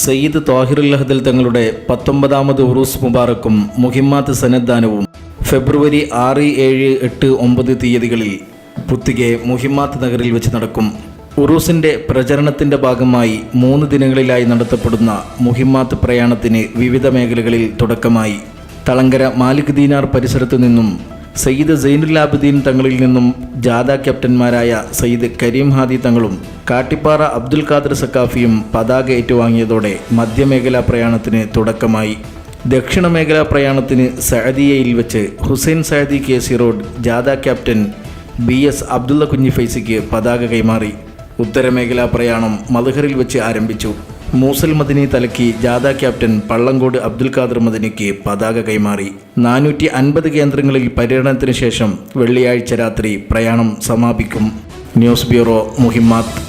സയ്യിദ് ത്വാഹിറുൽ അഹ്ദൽ തങ്ങളുടെ 19ാമത് ഉറൂസ് മുബാറക്കും മുഹിമ്മാത്ത് സന്നദ്ധാനവും ഫെബ്രുവരി 6, 7, 8, 9 തീയതികളിൽ പുത്തികെ മുഹിമ്മാത്ത് നഗറിൽ വെച്ച് നടക്കും. ഉറൂസിൻ്റെ പ്രചരണത്തിൻ്റെ ഭാഗമായി 3 ദിനങ്ങളിലായി നടത്തപ്പെടുന്ന മുഹിമ്മാത്ത് പ്രയാണത്തിന് വിവിധ മേഖലകളിൽ തുടക്കമായി. തളങ്കര മാലിക് ദീനാർ പരിസരത്തു നിന്നും സയ്യിദ് സൈനുൽ ആബിദീൻ തങ്ങളിൽ നിന്നും ജാഥ ക്യാപ്റ്റന്മാരായ സയ്യിദ് കരീം ഹാദി തങ്ങളും കാട്ടിപ്പാറ അബ്ദുൽ ഖാദർ സക്കാഫിയും പതാക ഏറ്റുവാങ്ങിയതോടെ മധ്യമേഖലാ പ്രയാണത്തിന് തുടക്കമായി. ദക്ഷിണ മേഖലാ പ്രയാണത്തിന് സഅദിയയിൽ വെച്ച് ഹുസൈൻ സഅദി KC റോഡ് ജാഥ ക്യാപ്റ്റൻ BS അബ്ദുള്ള കുഞ്ഞി ഫൈസിക്ക് പതാക കൈമാറി. ഉത്തരമേഖലാ പ്രയാണം മദ്ഹറിൽ വെച്ച് ആരംഭിച്ചു. മൂസൽ മദനി തലക്കി ജാഥ ക്യാപ്റ്റൻ പള്ളങ്കോട് അബ്ദുൽ ഖാദർ മദനിക്ക് പതാക കൈമാറി. 450 കേന്ദ്രങ്ങളിൽ പര്യടനത്തിന് ശേഷം വെള്ളിയാഴ്ച രാത്രി പ്രയാണം സമാപിക്കും. News bureau, Muhimmath.